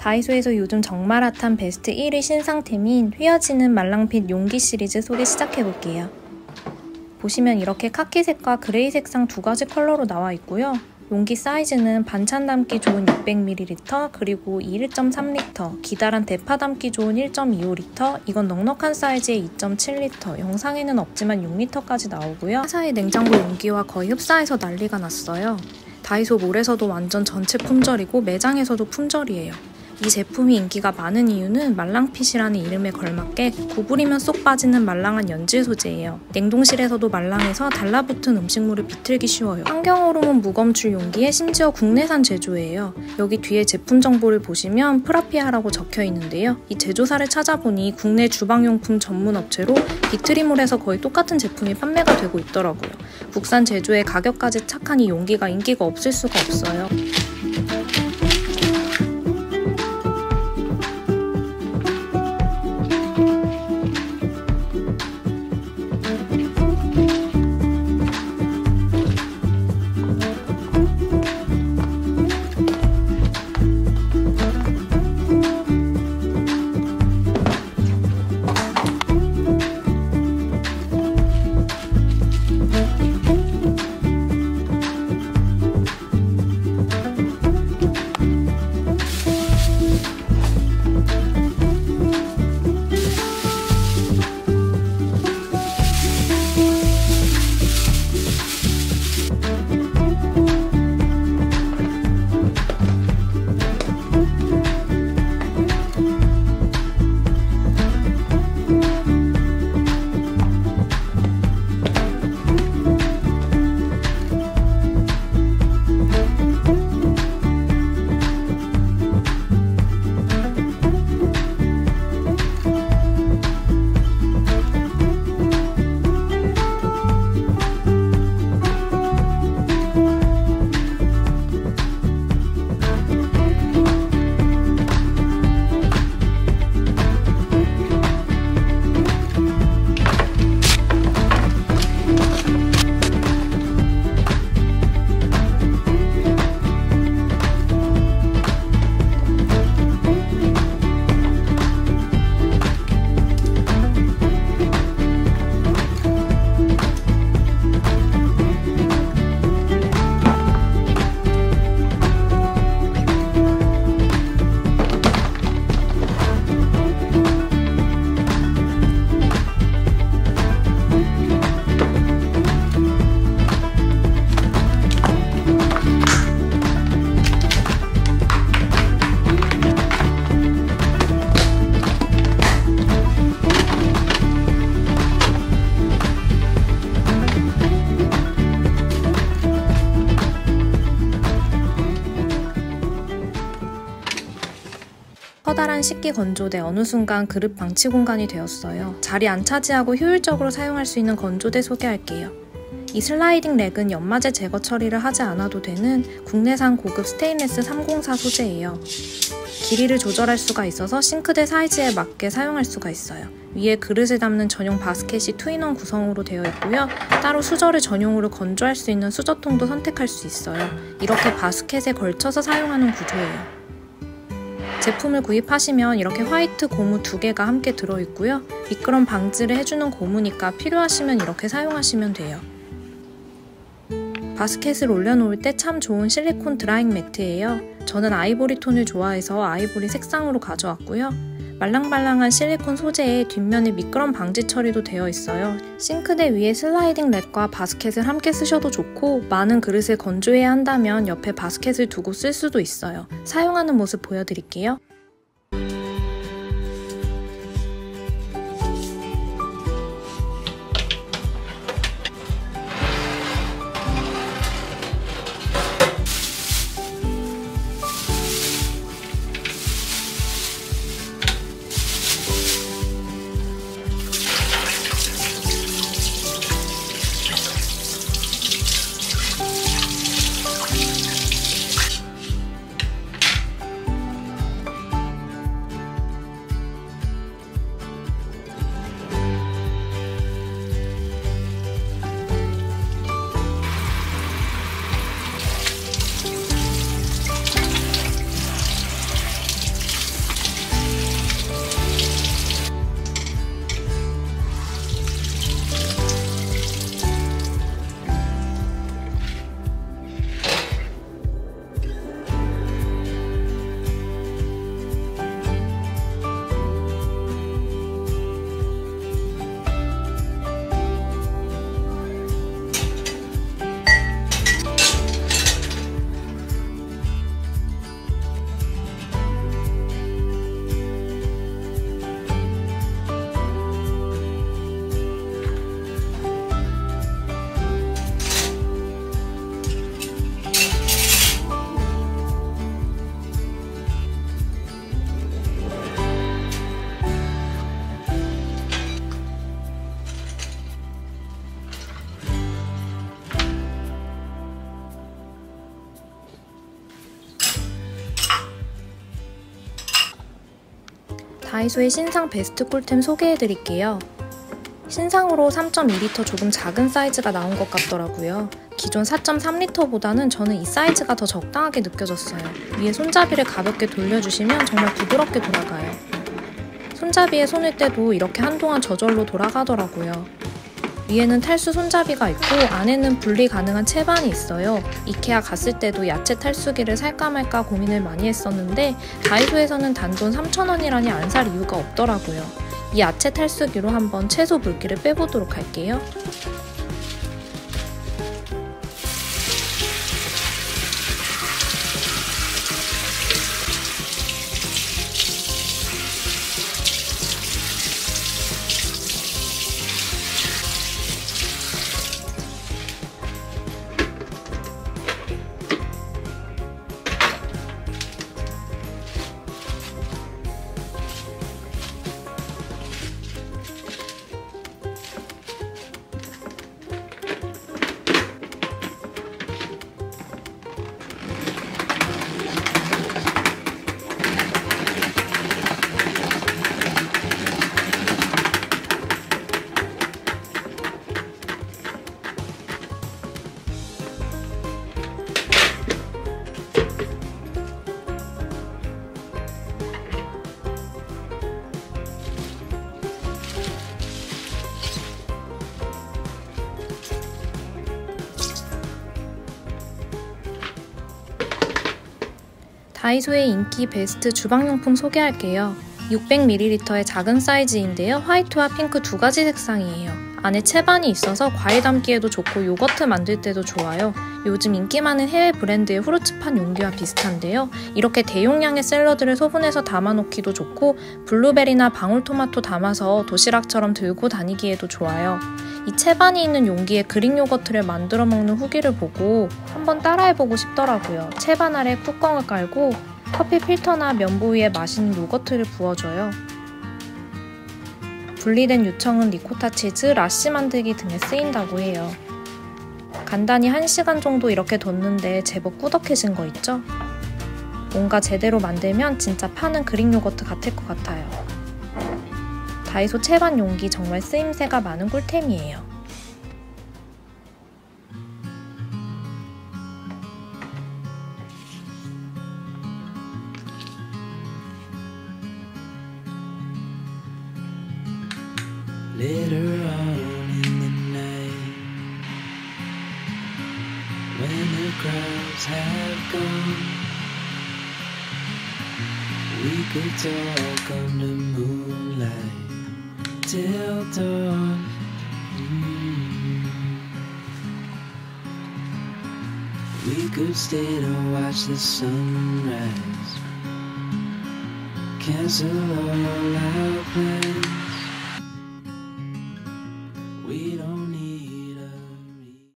다이소에서 요즘 정말 핫한 베스트 1위 신상템인 휘어지는 말랑핏 용기 시리즈 소개 시작해볼게요. 보시면 이렇게 카키색과 그레이 색상 두 가지 컬러로 나와 있고요. 용기 사이즈는 반찬 담기 좋은 600ml, 그리고 1.3L, 기다란 대파 담기 좋은 1.25L, 이건 넉넉한 사이즈의 2.7L, 영상에는 없지만 6L까지 나오고요. 회사의 냉장고 용기와 거의 흡사해서 난리가 났어요. 다이소 몰에서도 완전 전체 품절이고 매장에서도 품절이에요. 이 제품이 인기가 많은 이유는 말랑핏이라는 이름에 걸맞게 구부리면 쏙 빠지는 말랑한 연질 소재예요. 냉동실에서도 말랑해서 달라붙은 음식물을 비틀기 쉬워요. 환경호르몬 무검출 용기에 심지어 국내산 제조예요. 여기 뒤에 제품 정보를 보시면 프라피아라고 적혀 있는데요. 이 제조사를 찾아보니 국내 주방용품 전문 업체로 비트리몰에서 거의 똑같은 제품이 판매가 되고 있더라고요. 국산 제조에 가격까지 착한 이 용기가 인기가 없을 수가 없어요. 커다란 식기 건조대 어느 순간 그릇 방치 공간이 되었어요. 자리 안 차지하고 효율적으로 사용할 수 있는 건조대 소개할게요. 이 슬라이딩 렉은 연마제 제거 처리를 하지 않아도 되는 국내산 고급 스테인레스 304 소재예요. 길이를 조절할 수가 있어서 싱크대 사이즈에 맞게 사용할 수가 있어요. 위에 그릇을 담는 전용 바스켓이 투인원 구성으로 되어 있고요. 따로 수저를 전용으로 건조할 수 있는 수저통도 선택할 수 있어요. 이렇게 바스켓에 걸쳐서 사용하는 구조예요. 제품을 구입하시면 이렇게 화이트 고무 2개가 함께 들어있고요. 미끄럼 방지를 해주는 고무니까 필요하시면 이렇게 사용하시면 돼요. 바스켓을 올려놓을 때 참 좋은 실리콘 드라잉 매트예요. 저는 아이보리 톤을 좋아해서 아이보리 색상으로 가져왔고요. 말랑말랑한 실리콘 소재에 뒷면에 미끄럼 방지 처리도 되어 있어요. 싱크대 위에 슬라이딩 렉과 바스켓을 함께 쓰셔도 좋고, 많은 그릇을 건조해야 한다면 옆에 바스켓을 두고 쓸 수도 있어요. 사용하는 모습 보여드릴게요. 다이소의 신상 베스트 꿀템 소개해드릴게요. 신상으로 3.2L 조금 작은 사이즈가 나온 것 같더라고요. 기존 4.3L보다는 저는 이 사이즈가 더 적당하게 느껴졌어요. 위에 손잡이를 가볍게 돌려주시면 정말 부드럽게 돌아가요. 손잡이에 손을 떼도 이렇게 한동안 저절로 돌아가더라고요. 위에는 탈수 손잡이가 있고 안에는 분리 가능한 채반이 있어요. 이케아 갔을 때도 야채 탈수기를 살까 말까 고민을 많이 했었는데 다이소에서는 단돈 3,000원이라니 안 살 이유가 없더라고요. 이 야채 탈수기로 한번 채소 물기를 빼보도록 할게요. 다이소의 인기 베스트 주방용품 소개할게요. 600ml의 작은 사이즈인데요. 화이트와 핑크 두 가지 색상이에요. 안에 채반이 있어서 과일 담기에도 좋고 요거트 만들 때도 좋아요. 요즘 인기 많은 해외 브랜드의 후르츠판 용기와 비슷한데요. 이렇게 대용량의 샐러드를 소분해서 담아놓기도 좋고 블루베리나 방울토마토 담아서 도시락처럼 들고 다니기에도 좋아요. 이 채반이 있는 용기에 그릭 요거트를 만들어 먹는 후기를 보고 한번 따라해보고 싶더라고요. 채반 아래 뚜껑을 깔고 커피 필터나 면보 위에 맛있는 요거트를 부어줘요. 분리된 유청은 리코타 치즈, 라씨 만들기 등에 쓰인다고 해요. 간단히 1시간 정도 이렇게 뒀는데 제법 꾸덕해진 거 있죠? 뭔가 제대로 만들면 진짜 파는 그릭 요거트 같을 것 같아요. 다이소 채반 용기 정말 쓰임새가 많은 꿀템이에요. Later on in the night, when the crowds have gone, we could talk under moonlight till dawn. We could stay to watch the sunrise, cancel all our plans.